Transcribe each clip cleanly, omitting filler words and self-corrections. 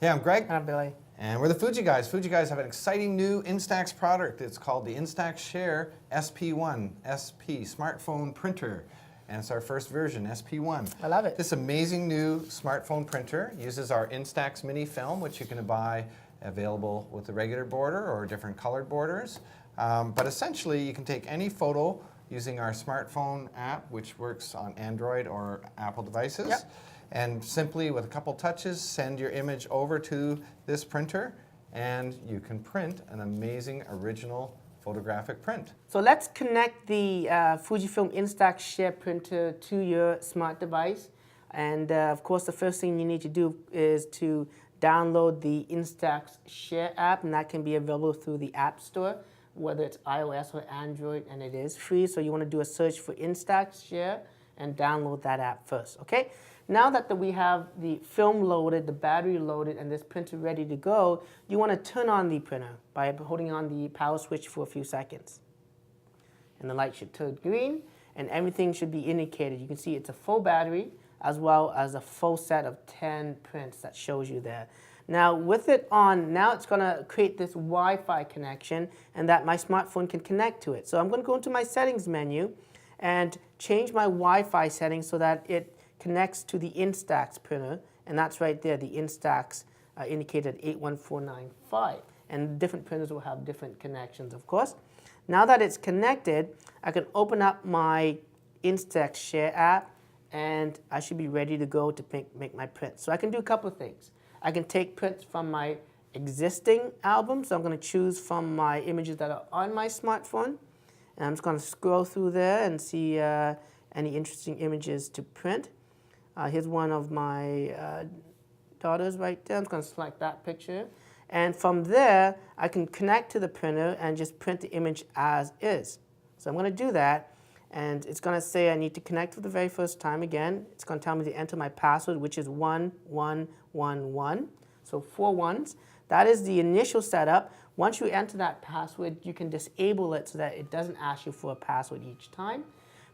Hey, I'm Greg. And I'm Billy. And we're the Fuji guys. Fuji guys have an exciting new Instax product. It's called the Instax Share SP-1 SP smartphone printer. And it's our first version, SP-1. I love it. This amazing new smartphone printer uses our Instax mini film, which you can buy available with the regular border or different colored borders. But essentially, you can take any photo using our smartphone app, which works on Android or Apple devices. Yep. And simply, with a couple touches, send your image over to this printer, and you can print an amazing original photographic print. So let's connect the Fujifilm Instax Share printer to your smart device. And of course, the first thing you need to do is to download the Instax Share app, and that can be available through the App Store, whether it's iOS or Android, and it is free. So you want to do a search for Instax Share and download that app first, okay? Now that we have the film loaded, the battery loaded, and this printer ready to go, you want to turn on the printer by holding on the power switch for a few seconds. And the light should turn green, and everything should be indicated. You can see it's a full battery, as well as a full set of 10 prints that shows you there. Now, with it on, now it's going to create this Wi-Fi connection, and that my smartphone can connect to it. So I'm going to go into my settings menu and change my Wi-Fi settings so that it connects to the Instax printer, and that's right there, the Instax indicated 81495. And different printers will have different connections, of course. Now that it's connected, I can open up my Instax Share app, and I should be ready to go to make my print. So I can do a couple of things. I can take prints from my existing album, so I'm going to choose from my images that are on my smartphone. And I'm just going to scroll through there and see any interesting images to print. Here's one of my daughters right there. I'm just going to select that picture. And from there, I can connect to the printer and just print the image as is. So I'm going to do that. And it's going to say I need to connect for the very first time again. It's going to tell me to enter my password, which is 1111. So 4 ones. That is the initial setup. Once you enter that password, you can disable it so that it doesn't ask you for a password each time.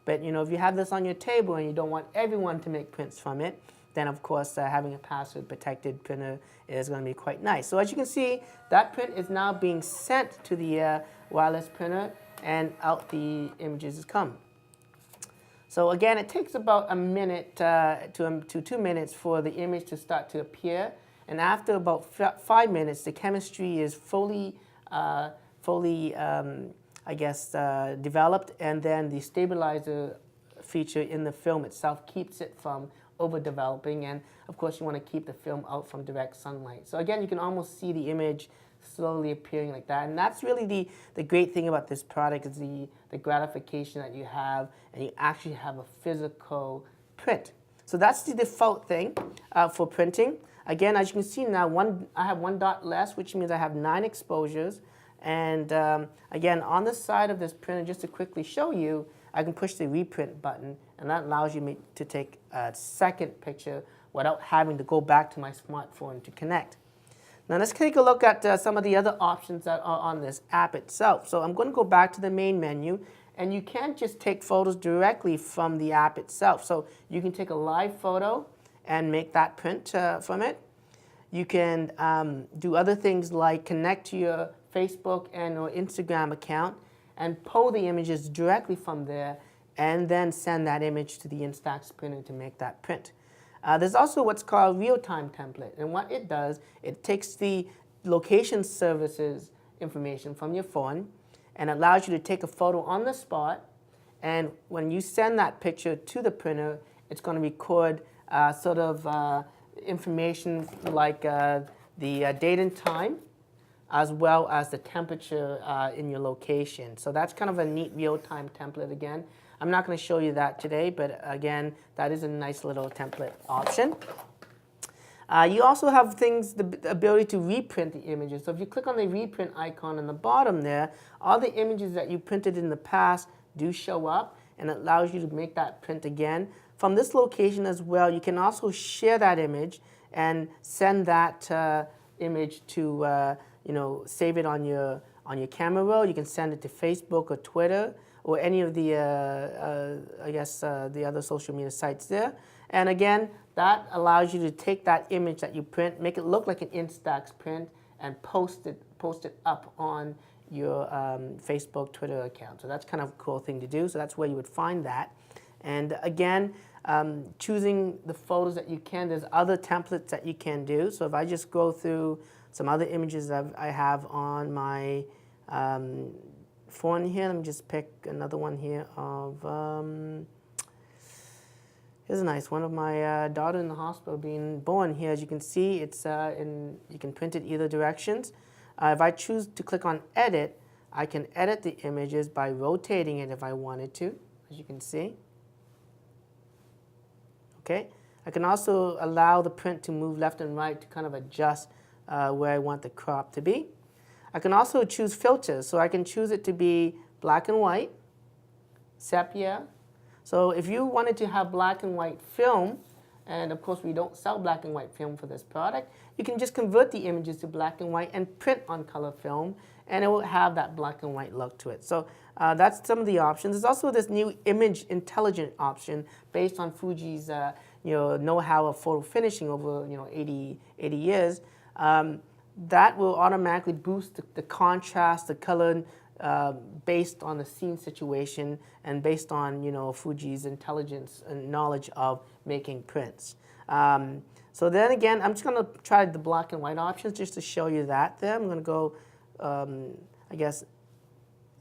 But you know, if you have this on your table and you don't want everyone to make prints from it, then of course having a password protected printer is going to be quite nice. So as you can see, that print is now being sent to the wireless printer, and out the images come. So again, it takes about a minute to 2 minutes for the image to start to appear, and after about 5 minutes, the chemistry is fully developed, and then the stabilizer feature in the film itself keeps it from overdeveloping, and of course you want to keep the film out from direct sunlight. So again, you can almost see the image slowly appearing like that, and that's really the great thing about this product is the gratification that you have, and you actually have a physical print. So that's the default thing for printing. Again, as you can see now, I have 1 dot less, which means I have 9 exposures. And again, on the side of this printer, just to quickly show you, I can push the reprint button, and that allows you to take a second picture without having to go back to my smartphone to connect. Now let's take a look at some of the other options that are on this app itself. So I'm going to go back to the main menu, and you can't just take photos directly from the app itself. So you can take a live photo and make that print from it. You can do other things like connect to your Facebook and or Instagram account and pull the images directly from there, and then send that image to the Instax printer to make that print. There's also what's called RealTime Template, and what it does, it takes the location services information from your phone and allows you to take a photo on the spot, and when you send that picture to the printer, it's going to record information like the date and time, as well as the temperature in your location. So that's kind of a neat real-time template again. I'm not going to show you that today, but again, that is a nice little template option. You also have the ability to reprint the images. So if you click on the reprint icon on the bottom there, all the images that you printed in the past do show up, and it allows you to make that print again. From this location as well, you can also share that image and send that image to save it on your camera roll. You can send it to Facebook or Twitter or any of the, the other social media sites there. And again, that allows you to take that image that you print, make it look like an Instax print, and post it up on your Facebook, Twitter account. So that's kind of a cool thing to do. So that's where you would find that. And again, choosing the photos that you can, there's other templates that you can do. So if I just go through some other images I have on my phone here, let me just pick another one here of, here's a nice one of my daughter in the hospital being born here. As you can see, it's you can print it either directions. If I choose to click on edit, I can edit the images by rotating it if I wanted to, as you can see. Okay. I can also allow the print to move left and right to kind of adjust where I want the crop to be. I can also choose filters, so I can choose it to be black and white, sepia. So if you wanted to have black and white film, and of course we don't sell black and white film for this product, you can just convert the images to black and white and print on color film, and it will have that black and white look to it. So that's some of the options. There's also this new image intelligent option based on Fuji's know-how of photo finishing over 80 years. That will automatically boost the contrast, the color, based on the scene situation and based on Fuji's intelligence and knowledge of making prints. So then again, I'm just going to try the black and white options just to show you that there. I'm going to go, I guess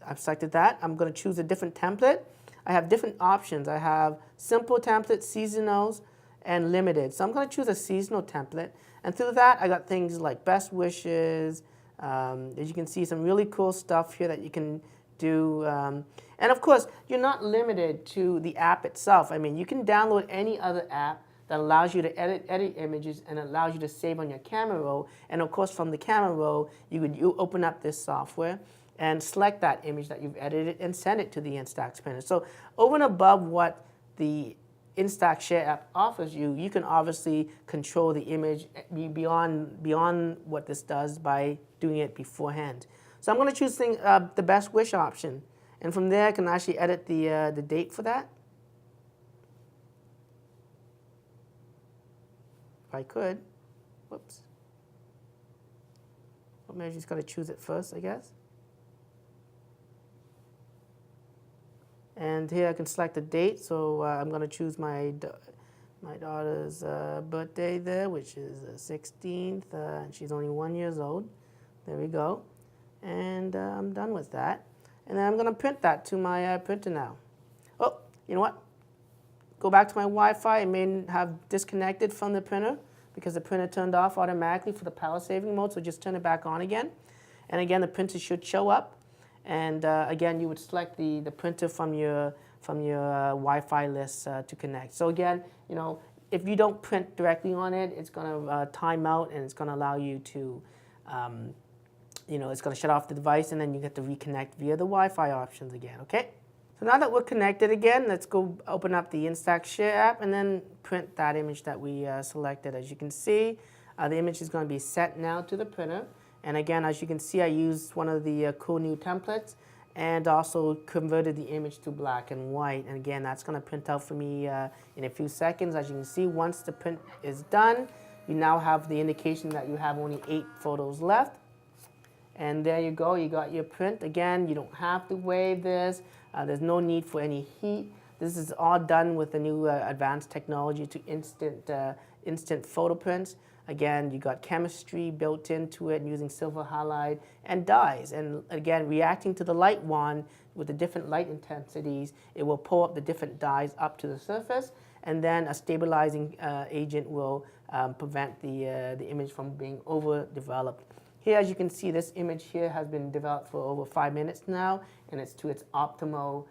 I've selected that. I'm going to choose a different template. I have different options. I have simple template, seasonals, and limited. So I'm going to choose a seasonal template. And through that, I got things like best wishes. As you can see, some really cool stuff here that you can do. And of course, you're not limited to the app itself. I mean, you can download any other app that allows you to edit images and allows you to save on your camera roll. And of course, from the camera roll, you open up this software and select that image that you've edited and send it to the Instax printer. So over and above what the Instax Share App offers you, you can obviously control the image beyond what this does by doing it beforehand. So I'm going to choose the best wish option. And from there, I can actually edit the date for that. If I could. Whoops. Well, maybe I just got to choose it first, I guess. And here I can select the date, so I'm going to choose my daughter's birthday there, which is the 16th, and she's only 1 year old. There we go. And I'm done with that. And then I'm going to print that to my printer now. Oh, you know what? Go back to my Wi-Fi. It may have disconnected from the printer because the printer turned off automatically for the power saving mode, so just turn it back on again. And again, the printer should show up. And again, you would select the printer from your Wi-Fi list to connect. So again, if you don't print directly on it, it's going to time out and it's going to allow you to, it's going to shut off the device, and then you get to reconnect via the Wi-Fi options again. Okay. So now that we're connected again, let's go open up the Instax Share app and then print that image that we selected. As you can see, the image is going to be sent now to the printer. And again, as you can see, I used one of the cool new templates and also converted the image to black and white. And again, that's going to print out for me in a few seconds. As you can see, once the print is done, you now have the indication that you have only 8 photos left. And there you go, you got your print. Again, you don't have to wave this. There's no need for any heat. This is all done with the new advanced technology to instant photo prints. Again, you got chemistry built into it using silver halide and dyes. And again, reacting to the light wand with the different light intensities, it will pull up the different dyes up to the surface, and then a stabilizing agent will prevent the image from being overdeveloped. Here, as you can see, this image here has been developed for over 5 minutes now, and it's to its optimal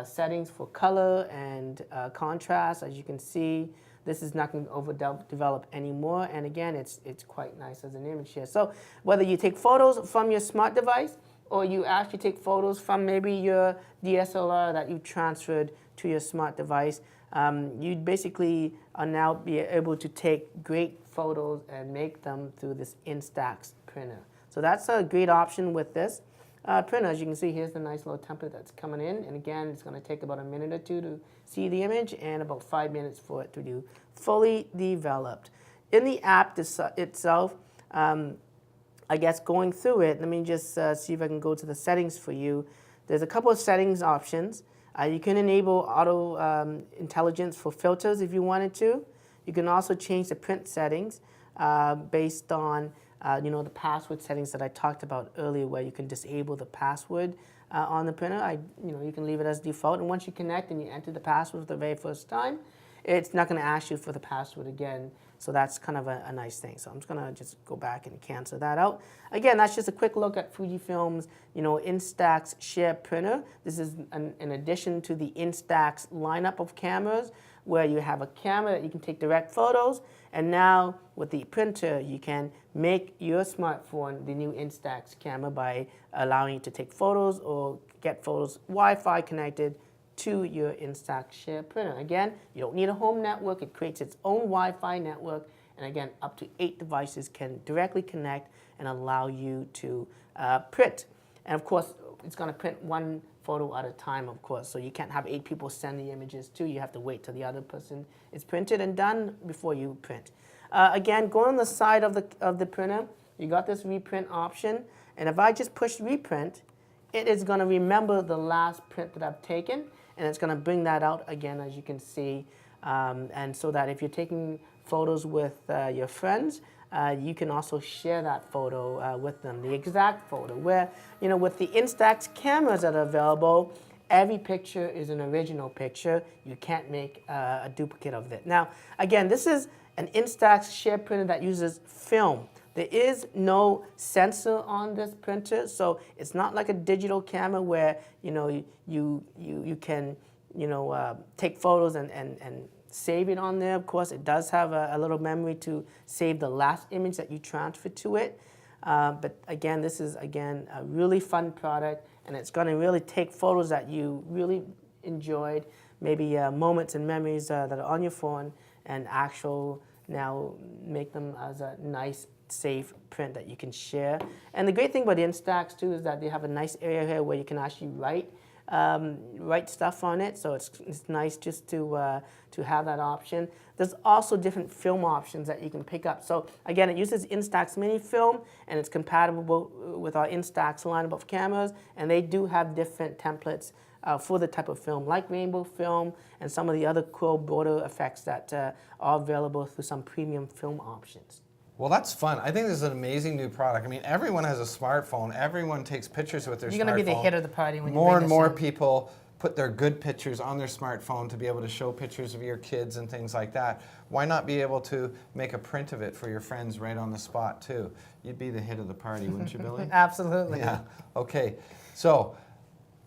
settings for color and contrast. As you can see, this is not going to overdevelop anymore, and again, it's quite nice as an image here. So whether you take photos from your smart device or you actually take photos from maybe your DSLR that you transferred to your smart device, you basically are now be able to take great photos and make them through this Instax printer. So that's a great option with this printer. As you can see, here's the nice little template that's coming in. And again, it's going to take about a minute or two to see the image and about 5 minutes for it to do fully developed. In the app itself, I guess going through it, let me just see if I can go to the settings for you. There's a couple of settings options. You can enable auto intelligence for filters if you wanted to. You can also change the print settings based on the password settings that I talked about earlier, where you can disable the password on the printer. You can leave it as default, and once you connect and you enter the password for the very first time, it's not going to ask you for the password again. So that's kind of a nice thing. So I'm just going to just go back and cancel that out. Again, that's just a quick look at Fujifilm's Instax Share printer. This is in addition to the Instax lineup of cameras, where you have a camera that you can take direct photos, and now with the printer you can make your smartphone the new Instax camera by allowing it to take photos or get photos Wi-Fi connected to your Instax Share printer. Again, you don't need a home network. It creates its own Wi-Fi network, and again, up to 8 devices can directly connect and allow you to print. And of course, it's going to print one photo at a time, of course, so you can't have 8 people send the images to you. You have to wait till the other person is printed and done before you print. Again, going on the side of the printer, you got this reprint option, and if I just push reprint, it is going to remember the last print that I've taken, and it's going to bring that out again, as you can see. And so that if you're taking photos with your friends, you can also share that photo with them, the exact photo. Where, with the Instax cameras that are available, every picture is an original picture. You can't make a duplicate of it. Now, again, this is an Instax Share printer that uses film. There is no sensor on this printer, so it's not like a digital camera where you can take photos and save it on there. Of course, it does have a little memory to save the last image that you transfer to it. But again, this is a really fun product, and it's going to really take photos that you really enjoyed, maybe moments and memories that are on your phone, and now make them as a nice, safe print that you can share. And the great thing about the Instax too is that they have a nice area here where you can actually write stuff on it. So it's nice just to have that option. There's also different film options that you can pick up. So again, it uses Instax Mini Film, and it's compatible with our Instax lineup of cameras. And they do have different templates for the type of film, like rainbow film and some of the other cool border effects that are available through some premium film options. Well, that's fun. I think this is an amazing new product. I mean, everyone has a smartphone. Everyone takes pictures with their smartphone. You're going to be the hit of the party when you More and more people put their good pictures on their smartphone to be able to show pictures of your kids and things like that. Why not be able to make a print of it for your friends right on the spot, too? You'd be the hit of the party, wouldn't you, Billy? Absolutely. Yeah. Okay. So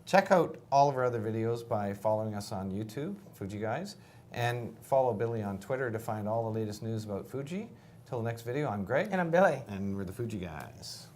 check out all of our other videos by following us on YouTube, Fuji Guys, and follow Billy on Twitter to find all the latest news about Fuji. Till the next video, I'm Greg. And I'm Billy. And we're the Fuji Guys.